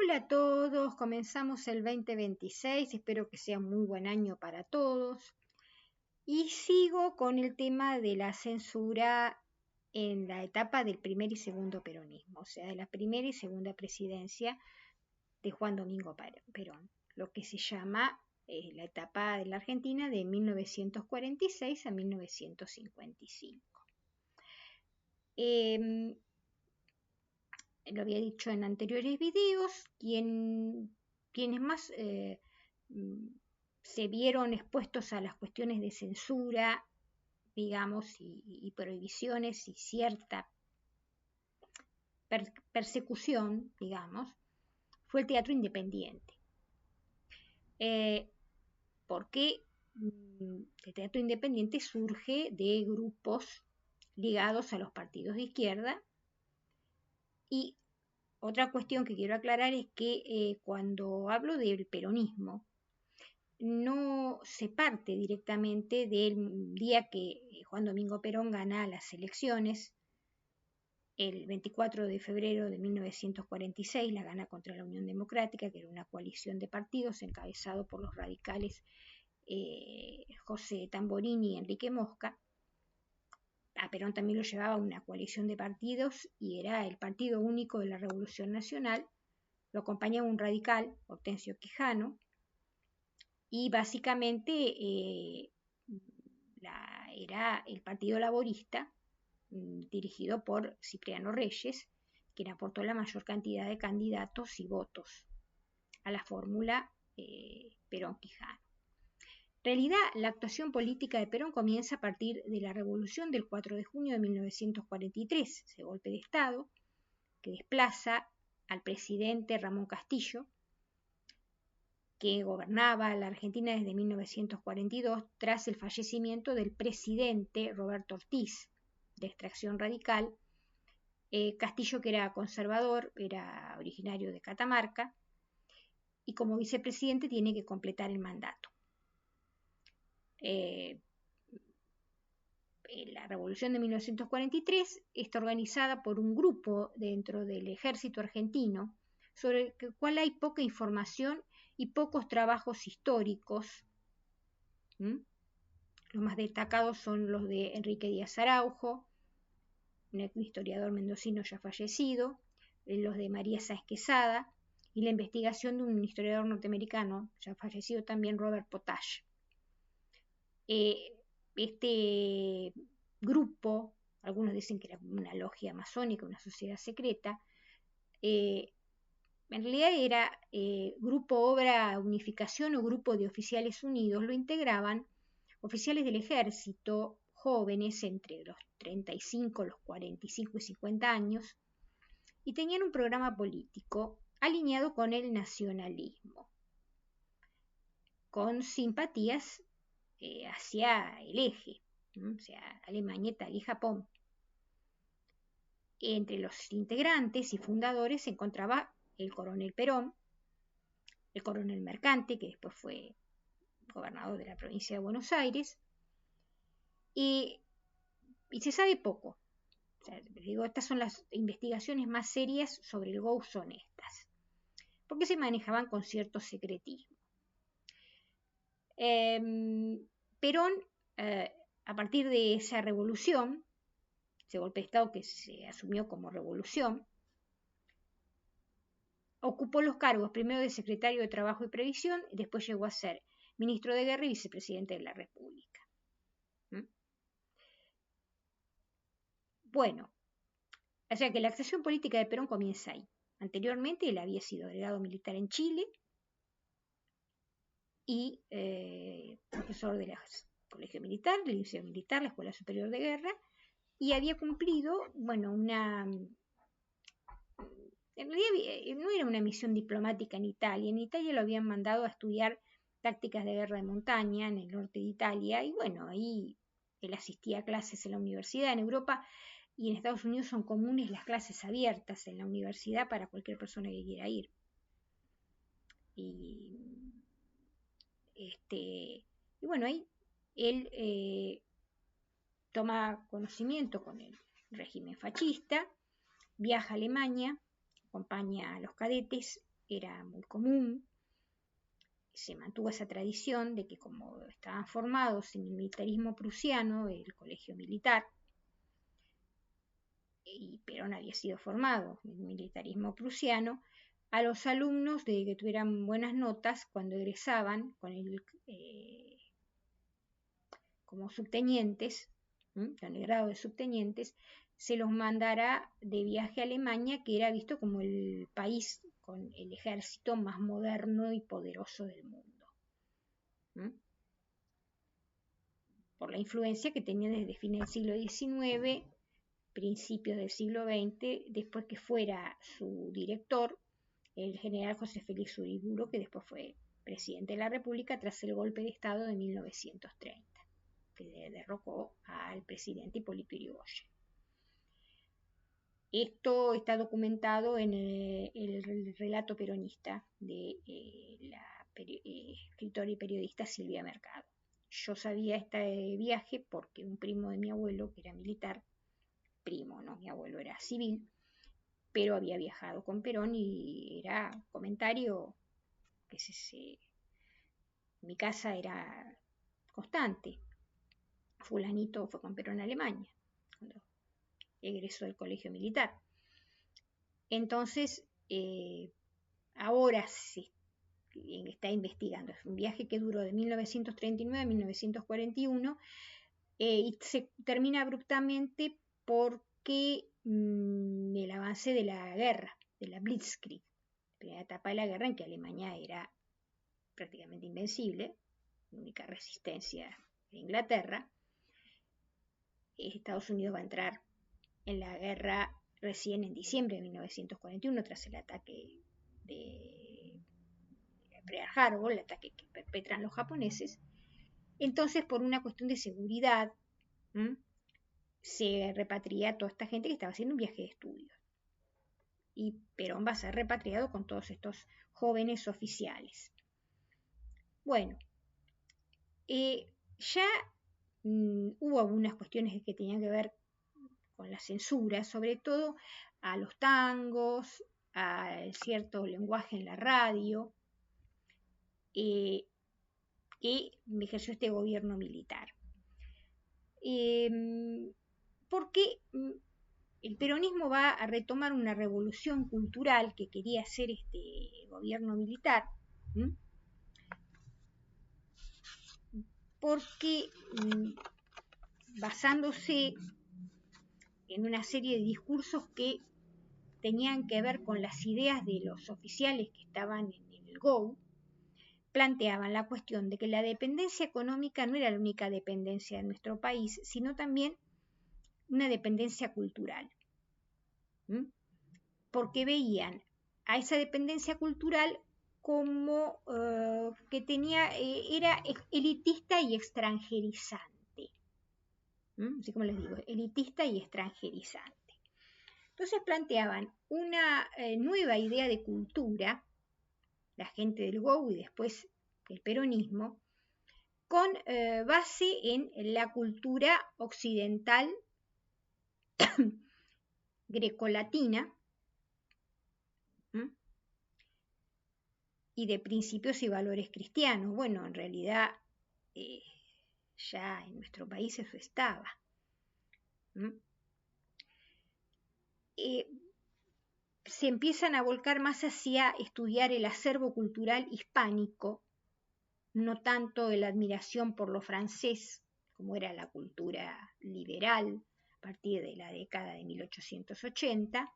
Hola a todos, comenzamos el 2026, espero que sea un muy buen año para todos. Y sigo con el tema de la censura en la etapa del primer y segundo peronismo, o sea, de la primera y segunda presidencia de Juan Domingo Perón, lo que se llama la etapa de la Argentina de 1946 a 1955. Lo había dicho en anteriores videos, quienes más se vieron expuestos a las cuestiones de censura, digamos, y prohibiciones y cierta persecución, digamos, fue el teatro independiente. Porque el teatro independiente surge de grupos ligados a los partidos de izquierda. Y otra cuestión que quiero aclarar es que cuando hablo del peronismo, no se parte directamente del día que Juan Domingo Perón gana las elecciones, el 24 de febrero de 1946, la gana contra la Unión Democrática, que era una coalición de partidos encabezado por los radicales José Tamborini y Enrique Mosca. A Perón también lo llevaba una coalición de partidos y era el partido único de la Revolución Nacional. Lo acompañaba un radical, Hortensio Quijano, y básicamente era el Partido Laborista, dirigido por Cipriano Reyes, quien aportó la mayor cantidad de candidatos y votos a la fórmula Perón-Quijano. En realidad, la actuación política de Perón comienza a partir de la revolución del 4 de junio de 1943, ese golpe de Estado que desplaza al presidente Ramón Castillo, que gobernaba la Argentina desde 1942 tras el fallecimiento del presidente Roberto Ortiz, de extracción radical. Castillo, que era conservador, era originario de Catamarca, y como vicepresidente tiene que completar el mandato. La revolución de 1943 está organizada por un grupo dentro del ejército argentino, sobre el cual hay poca información y pocos trabajos históricos. Los más destacados son los de Enrique Díaz Araujo, un historiador mendocino ya fallecido, los de María Sáenz Quesada, y la investigación de un historiador norteamericano ya fallecido también, Robert Potash. Este grupo, algunos dicen que era una logia masónica, una sociedad secreta, en realidad era Grupo Obra Unificación o Grupo de Oficiales Unidos. Lo integraban oficiales del ejército jóvenes entre los 35, los 45 y 50 años, y tenían un programa político alineado con el nacionalismo, con simpatías hacia el eje, o sea, Alemania, Italia y Japón. Entre los integrantes y fundadores se encontraba el coronel Perón, el coronel Mercante, que después fue gobernador de la provincia de Buenos Aires, y se sabe poco. O sea, digo, estas son las investigaciones más serias sobre el GOU, son estas, porque se manejaban con cierto secretismo. Perón, a partir de esa revolución, ese golpe de Estado que se asumió como revolución, ocupó los cargos primero de secretario de Trabajo y Previsión, y después llegó a ser ministro de Guerra y vicepresidente de la República. Bueno, o sea que la acción política de Perón comienza ahí. Anteriormente él había sido delegado militar en Chile y profesor del Colegio Militar, del Liceo Militar, la Escuela Superior de Guerra, y había cumplido, bueno, en realidad no era una misión diplomática en Italia. En Italia lo habían mandado a estudiar tácticas de guerra de montaña en el norte de Italia, y bueno, ahí él asistía a clases en la universidad. En Europa y en Estados Unidos son comunes las clases abiertas en la universidad para cualquier persona que quiera ir. Y bueno, ahí él toma conocimiento con el régimen fascista, viaja a Alemania, acompaña a los cadetes era muy común. Se mantuvo esa tradición de que como estaban formados en el militarismo prusiano, el colegio militar, y Perón había sido formado en el militarismo prusiano, a los alumnos de que tuvieran buenas notas cuando egresaban como subtenientes, con el grado de subtenientes, se los mandará de viaje a Alemania, que era visto como el país con el ejército más moderno y poderoso del mundo, por la influencia que tenía desde fines del siglo XIX, principios del siglo XX, después que fuera su director, el general José Félix Uriburu, que después fue presidente de la República tras el golpe de Estado de 1930, que derrocó al presidente Hipólito Yrigoyen. Esto está documentado en el relato peronista de la escritora y periodista Silvia Mercado. Yo sabía este viaje porque un primo de mi abuelo, que era militar, primo, no, mi abuelo era civil, pero había viajado con Perón y era comentario que mi casa era constante. Fulanito fue con Perón a Alemania, cuando egresó del colegio militar. Entonces, ahora se está investigando. Es un viaje que duró de 1939 a 1941 y se termina abruptamente porque el avance de la guerra, de la Blitzkrieg, la primera etapa de la guerra en que Alemania era prácticamente invencible, la única resistencia de Inglaterra. Estados Unidos va a entrar en la guerra recién en diciembre de 1941 tras el ataque de Pearl Harbor, el ataque que perpetran los japoneses. Entonces, por una cuestión de seguridad, se repatria a toda esta gente que estaba haciendo un viaje de estudios. Y Perón va a ser repatriado con todos estos jóvenes oficiales. Bueno, ya hubo algunas cuestiones que tenían que ver con la censura, sobre todo a los tangos, a cierto lenguaje en la radio, que ejerció este gobierno militar. Porque el peronismo va a retomar una revolución cultural que quería hacer este gobierno militar, porque basándose en una serie de discursos que tenían que ver con las ideas de los oficiales que estaban en el GO, planteaban la cuestión de que la dependencia económica no era la única dependencia de nuestro país, sino también una dependencia cultural. Porque veían a esa dependencia cultural como que era elitista y extranjerizante. Así como les digo, elitista y extranjerizante. Entonces planteaban una nueva idea de cultura, la gente del GO y después el peronismo, con base en la cultura occidental grecolatina y de principios y valores cristianos. Bueno, en realidad ya en nuestro país eso estaba. Se empiezan a volcar más hacia estudiar el acervo cultural hispánico, no tanto de la admiración por lo francés, como era la cultura liberal a partir de la década de 1880.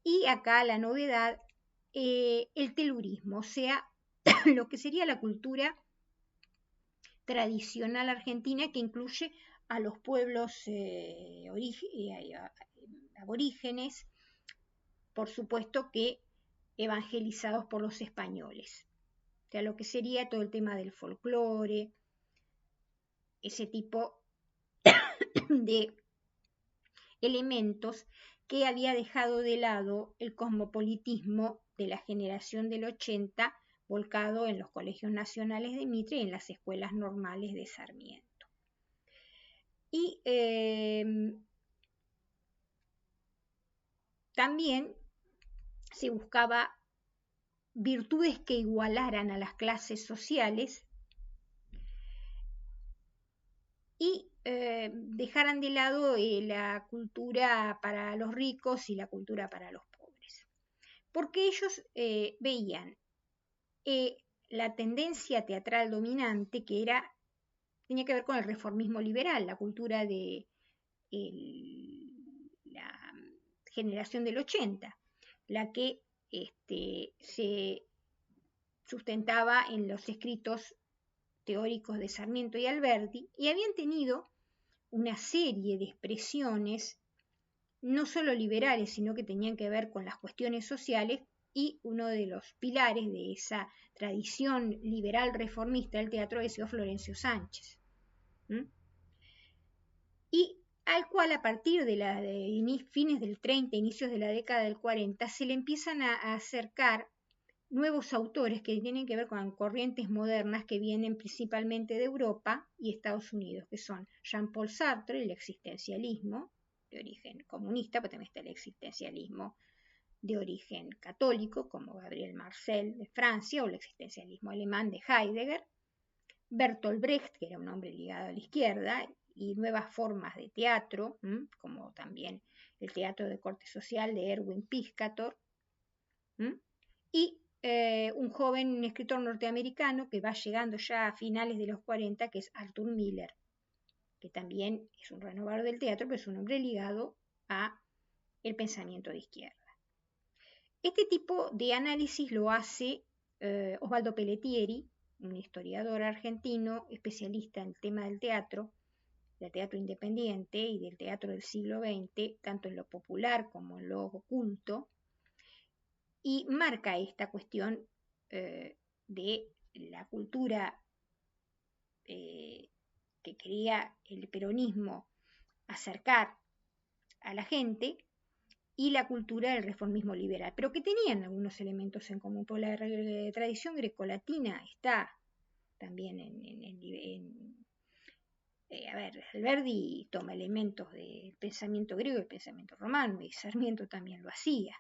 Y acá la novedad, el telurismo, o sea, lo que sería la cultura tradicional argentina, que incluye a los pueblos aborígenes, por supuesto que evangelizados por los españoles. O sea, lo que sería todo el tema del folclore, ese tipo de elementos que había dejado de lado el cosmopolitismo de la generación del 80, volcado en los colegios nacionales de Mitre y en las escuelas normales de Sarmiento. Y también se buscaba virtudes que igualaran a las clases sociales y dejaran de lado la cultura para los ricos y la cultura para los pobres. Porque ellos veían la tendencia teatral dominante que tenía que ver con el reformismo liberal, la cultura de la generación del 80, la que se sustentaba en los escritos teóricos de Sarmiento y Alberti, y habían tenido una serie de expresiones no solo liberales, sino que tenían que ver con las cuestiones sociales, y uno de los pilares de esa tradición liberal reformista del teatro ha sido Florencio Sánchez. Y al cual a partir de fines del 30, inicios de la década del 40, se le empiezan a acercar nuevos autores que tienen que ver con corrientes modernas que vienen principalmente de Europa y Estados Unidos, que son Jean-Paul Sartre, el existencialismo de origen comunista, pero también está el existencialismo de origen católico, como Gabriel Marcel de Francia, o el existencialismo alemán de Heidegger, Bertolt Brecht, que era un hombre ligado a la izquierda, y nuevas formas de teatro, como también el teatro de corte social de Erwin Piscator, y un joven escritor norteamericano que va llegando ya a finales de los 40, que es Arthur Miller, que también es un renovador del teatro, pero es un hombre ligado a el pensamiento de izquierda. Este tipo de análisis lo hace Osvaldo Pelletieri, un historiador argentino especialista en el tema del teatro independiente y del teatro del siglo XX, tanto en lo popular como en lo oculto, y marca esta cuestión de la cultura que quería el peronismo acercar a la gente y la cultura del reformismo liberal, pero que tenían algunos elementos en común, porque la tradición grecolatina está también Alberdi toma elementos del pensamiento griego y el pensamiento romano, y Sarmiento también lo hacía.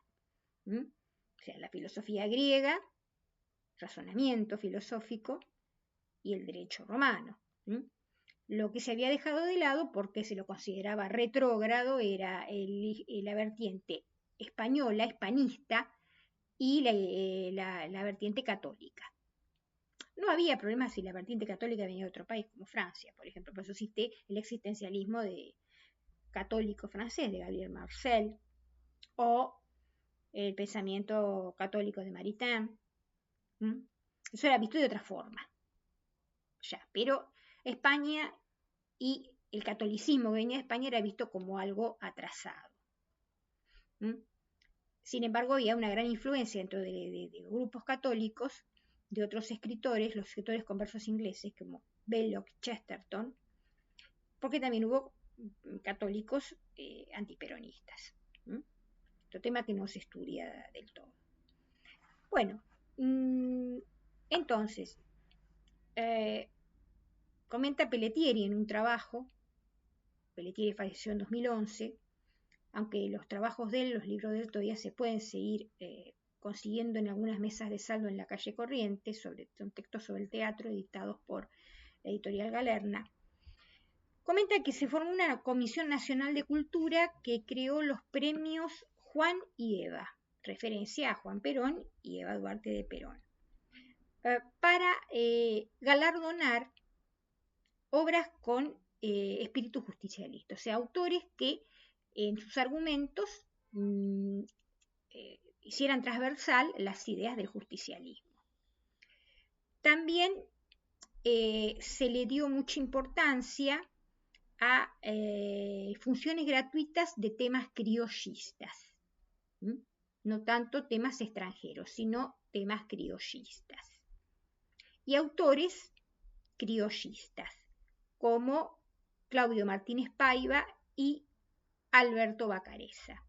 O sea, la filosofía griega, razonamiento filosófico, y el derecho romano. Lo que se había dejado de lado, porque se lo consideraba retrógrado, era la vertiente española, hispanista, y la vertiente católica. No había problema si la vertiente católica venía de otro país, como Francia, por ejemplo. Por eso existe el existencialismo católico francés de Gabriel Marcel, o el pensamiento católico de Maritain. Eso era visto de otra forma. Pero España y el catolicismo que venía de España era visto como algo atrasado. Sin embargo, había una gran influencia dentro de grupos católicos de otros escritores, los escritores conversos ingleses como Belloc, Chesterton, porque también hubo católicos antiperonistas. Otro tema que no se estudia del todo. Bueno, entonces, comenta Pelletieri en un trabajo, Pelletieri falleció en 2011, aunque los trabajos de él, los libros de él todavía se pueden seguir consiguiendo en algunas mesas de saldo en la calle Corrientes, son textos sobre el teatro editados por la editorial Galerna. Comenta que se formó una Comisión Nacional de Cultura que creó los premios Juan y Eva, referencia a Juan Perón y Eva Duarte de Perón, para galardonar obras con espíritu justicialista, o sea, autores que en sus argumentos hicieran transversal las ideas del justicialismo. También se le dio mucha importancia a funciones gratuitas de temas criollistas, no tanto temas extranjeros, sino temas criollistas, y autores criollistas como Claudio Martínez Paiva y Alberto Bacareza.